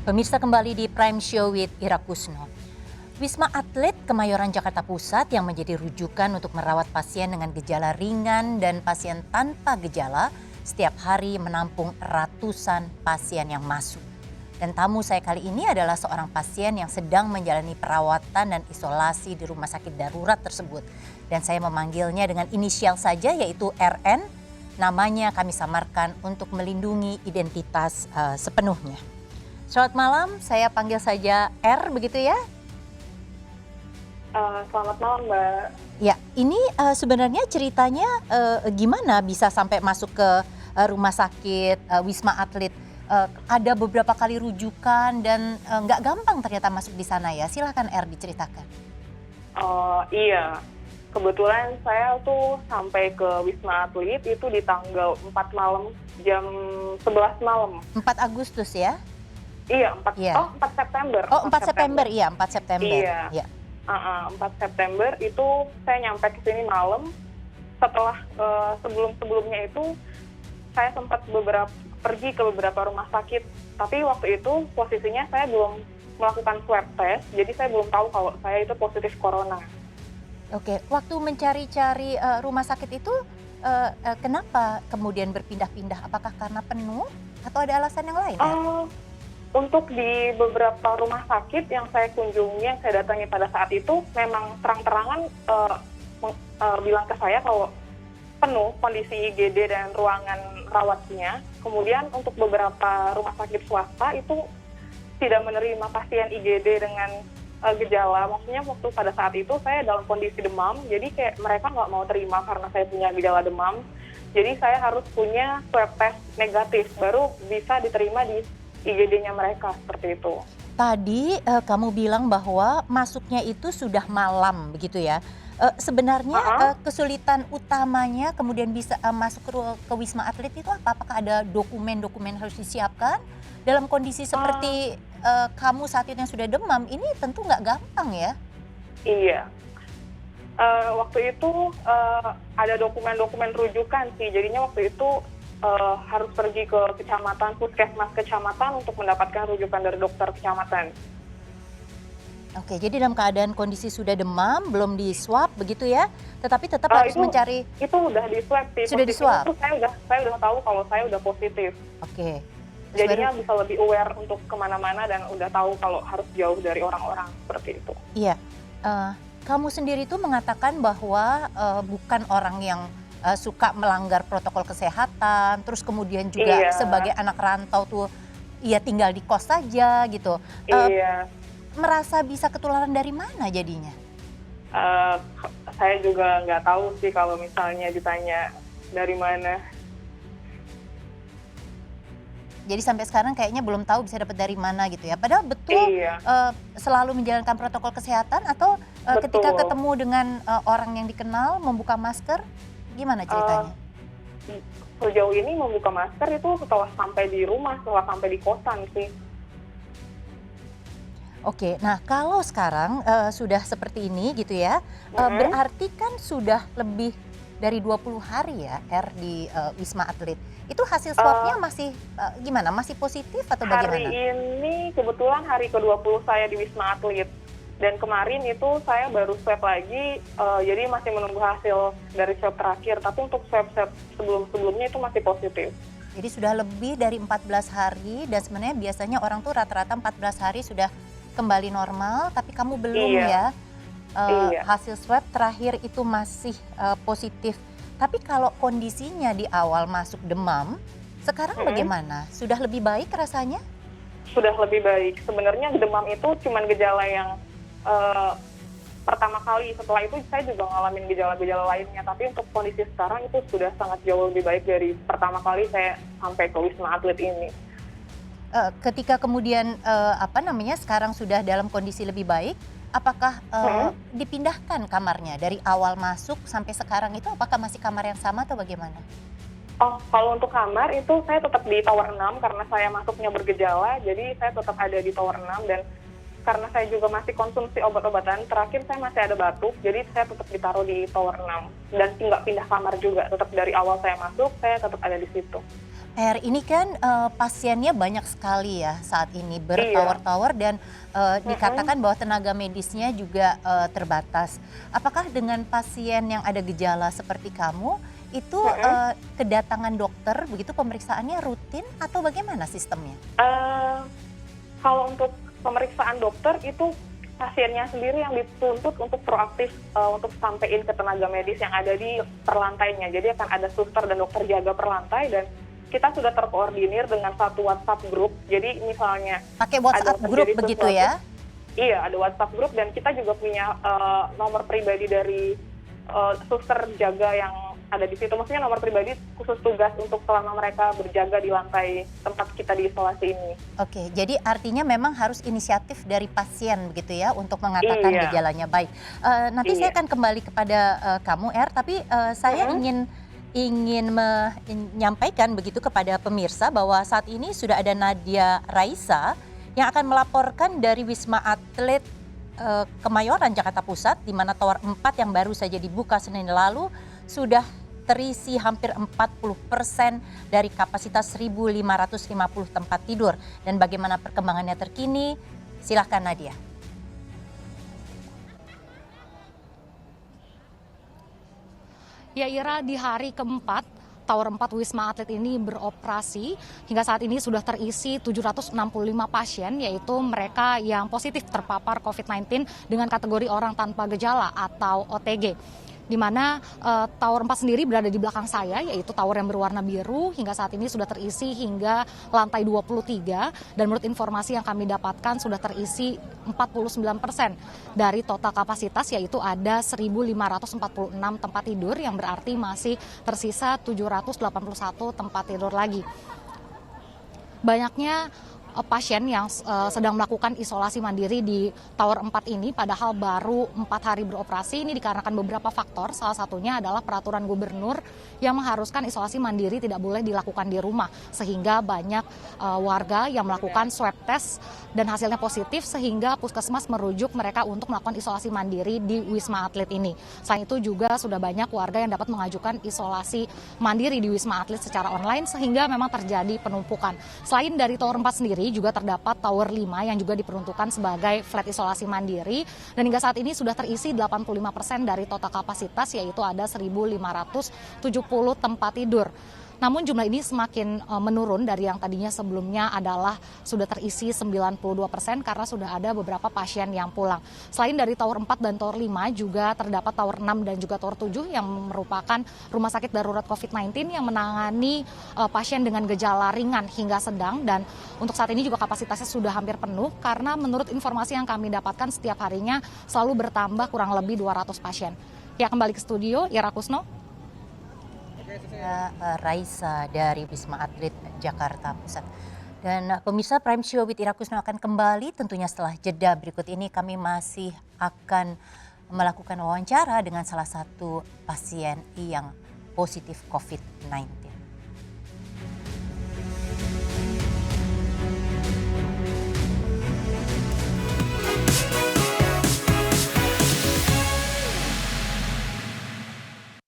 Pemirsa, kembali di Prime Show with Ira Kusno. Wisma Atlet Kemayoran Jakarta Pusat yang menjadi rujukan untuk merawat pasien dengan gejala ringan dan pasien tanpa gejala setiap hari menampung ratusan pasien yang masuk. Dan tamu saya kali ini adalah seorang pasien yang sedang menjalani perawatan dan isolasi di rumah sakit darurat tersebut. Dan saya memanggilnya dengan inisial saja, yaitu RN. Namanya kami samarkan untuk melindungi identitas sepenuhnya. Selamat malam, saya panggil saja R, begitu ya? Selamat malam, Mbak. Ya, ini sebenarnya ceritanya gimana bisa sampai masuk ke rumah sakit Wisma Atlet? Ada beberapa kali rujukan dan nggak gampang ternyata masuk di sana ya. Silakan R, diceritakan. Iya, kebetulan saya tuh sampai ke Wisma Atlet itu di tanggal 4 malam, jam 11 malam. 4 Agustus ya? Iya, 4 September. Oh, 4 September, iya 4 September. Iya. Ya. 4 September itu saya nyampe ke sini malam. Setelah sebelumnya itu saya sempat pergi ke beberapa rumah sakit. Tapi waktu itu posisinya saya belum melakukan swab test, jadi saya belum tahu kalau saya itu positif corona. Oke, waktu mencari-cari rumah sakit itu kenapa kemudian berpindah-pindah? Apakah karena penuh atau ada alasan yang lain? Untuk di beberapa rumah sakit yang saya kunjungi, yang saya datangi pada saat itu, memang terang-terangan bilang ke saya kalau penuh kondisi IGD dan ruangan rawatnya. Kemudian untuk beberapa rumah sakit swasta itu tidak menerima pasien IGD dengan gejala. Maksudnya waktu pada saat itu saya dalam kondisi demam, jadi kayak mereka nggak mau terima karena saya punya gejala demam. Jadi saya harus punya swab test negatif, baru bisa diterima di IGD-nya mereka, seperti itu. Tadi kamu bilang bahwa masuknya itu sudah malam, begitu ya? Sebenarnya kesulitan utamanya kemudian bisa masuk ke Wisma Atlet itu apa? Apakah ada dokumen-dokumen harus disiapkan? Dalam kondisi seperti kamu saat itu yang sudah demam, ini tentu nggak gampang ya? Iya. Waktu itu ada dokumen-dokumen rujukan sih, jadinya waktu itu harus pergi ke kecamatan, puskesmas kecamatan untuk mendapatkan rujukan dari dokter kecamatan. Oke, jadi dalam keadaan kondisi sudah demam, belum di swab begitu ya, tetapi tetap harus mencari. Itu udah di swab sih. Sudah di swab. Saya udah tahu kalau saya udah positif. Oke. Jadinya bisa lebih aware untuk kemana-mana dan udah tahu kalau harus jauh dari orang-orang seperti itu. Iya, kamu sendiri tuh mengatakan bahwa bukan orang yang suka melanggar protokol kesehatan, terus kemudian juga sebagai anak rantau tuh ya tinggal di kos saja gitu. Iya. Merasa bisa ketularan dari mana jadinya? Saya juga nggak tahu sih kalau misalnya ditanya dari mana. Jadi sampai sekarang kayaknya belum tahu bisa dapat dari mana gitu ya. Padahal betul selalu menjalankan protokol kesehatan atau ketika ketemu dengan orang yang dikenal membuka masker, gimana ceritanya? Sejauh ini membuka masker itu setelah sampai di rumah, setelah sampai di kosan sih. Oke, nah kalau sekarang sudah seperti ini gitu ya, berarti kan sudah lebih dari 20 hari ya R di Wisma Atlet. Itu hasil swabnya masih gimana? Masih positif atau bagaimana? Hari ini kebetulan hari ke-20 saya di Wisma Atlet. Dan kemarin itu saya baru swab lagi, jadi masih menunggu hasil dari swab terakhir. Tapi untuk swab-swab sebelum-sebelumnya itu masih positif. Jadi sudah lebih dari 14 hari dan sebenarnya biasanya orang tuh rata-rata 14 hari sudah kembali normal, tapi kamu belum ya. Hasil swab terakhir itu masih positif. Tapi kalau kondisinya di awal masuk demam, sekarang bagaimana? Sudah lebih baik rasanya? Sudah lebih baik. Sebenarnya demam itu cuma gejala yang pertama kali. Setelah itu saya juga ngalamin gejala-gejala lainnya. Tapi untuk kondisi sekarang itu sudah sangat jauh lebih baik dari pertama kali saya sampai ke Wisma Atlet ini. Ketika kemudian sekarang sudah dalam kondisi lebih baik, apakah dipindahkan kamarnya dari awal masuk sampai sekarang itu, apakah masih kamar yang sama atau bagaimana? Kalau untuk kamar itu saya tetap di tower 6 karena saya masuknya bergejala, jadi saya tetap ada di tower 6 dan karena saya juga masih konsumsi obat-obatan, terakhir saya masih ada batuk, jadi saya tetap ditaruh di tower 6 dan nggak pindah kamar juga, tetap dari awal saya masuk, saya tetap ada di situ. Ini kan pasiennya banyak sekali ya saat ini, Iya. bertower-tower dan Mm-mm. dikatakan bahwa tenaga medisnya juga terbatas. Apakah dengan pasien yang ada gejala seperti kamu, itu Mm-mm. kedatangan dokter begitu pemeriksaannya rutin atau bagaimana sistemnya? Eh, Kalau untuk pemeriksaan dokter itu pasiennya sendiri yang dituntut untuk proaktif untuk sampein ke tenaga medis yang ada di perlantainya. Jadi akan ada suster dan dokter jaga perlantai dan kita sudah terkoordinir dengan satu WhatsApp grup. Jadi misalnya Pakai ada WhatsApp grup terjadi begitu sesuatu, ya? iya ada WhatsApp grup dan kita juga punya nomor pribadi dari suster jaga yang ada di situ. Maksudnya nomor pribadi khusus tugas untuk selama mereka berjaga di lantai tempat kita di isolasi ini. Oke, jadi artinya memang harus inisiatif dari pasien begitu ya untuk mengatakan Iya, gejalanya. Baik, nanti saya iya. akan kembali kepada kamu tapi saya Mm-mm. ingin menyampaikan begitu kepada pemirsa bahwa saat ini sudah ada Nadia Raisa yang akan melaporkan dari Wisma Atlet Kemayoran Jakarta Pusat, di mana Tower 4 yang baru saja dibuka Senin lalu sudah terisi hampir 40% dari kapasitas 1.550 tempat tidur. Dan bagaimana perkembangannya terkini? Silahkan Nadia. Ya Ira, di hari keempat Tower 4 Wisma Atlet ini beroperasi. Hingga saat ini sudah terisi 765 pasien, yaitu mereka yang positif terpapar COVID-19 dengan kategori orang tanpa gejala atau OTG. Di mana Tower 4 sendiri berada di belakang saya, yaitu tower yang berwarna biru. Hingga saat ini sudah terisi hingga lantai 23, dan menurut informasi yang kami dapatkan sudah terisi 49% dari total kapasitas, yaitu ada 1.546 tempat tidur, yang berarti masih tersisa 781 tempat tidur lagi. Banyaknya pasien yang sedang melakukan isolasi mandiri di Tower 4 ini, padahal baru 4 hari beroperasi. Ini dikarenakan beberapa faktor, salah satunya adalah peraturan gubernur yang mengharuskan isolasi mandiri tidak boleh dilakukan di rumah, sehingga banyak warga yang melakukan swab test dan hasilnya positif, sehingga puskesmas merujuk mereka untuk melakukan isolasi mandiri di Wisma Atlet ini. Selain itu juga sudah banyak warga yang dapat mengajukan isolasi mandiri di Wisma Atlet secara online, sehingga memang terjadi penumpukan. Selain dari Tower 4 sendiri, juga terdapat Tower 5 yang juga diperuntukkan sebagai flat isolasi mandiri, dan hingga saat ini sudah terisi 85% dari total kapasitas, yaitu ada 1.570 tempat tidur. Namun jumlah ini semakin menurun dari yang tadinya sebelumnya adalah sudah terisi 92% karena sudah ada beberapa pasien yang pulang. Selain dari Tower 4 dan Tower 5, juga terdapat Tower 6 dan juga Tower 7 yang merupakan rumah sakit darurat COVID-19 yang menangani pasien dengan gejala ringan hingga sedang, dan untuk saat ini juga kapasitasnya sudah hampir penuh karena menurut informasi yang kami dapatkan setiap harinya selalu bertambah kurang lebih 200 pasien. Ya, kembali ke studio, Ira Kusno. Raisa dari Wisma Atlet Jakarta Pusat. Dan pemirsa, Prime Show with Ira Kusno akan kembali tentunya setelah jeda berikut ini. Kami masih akan melakukan wawancara dengan salah satu pasien yang positif COVID-19.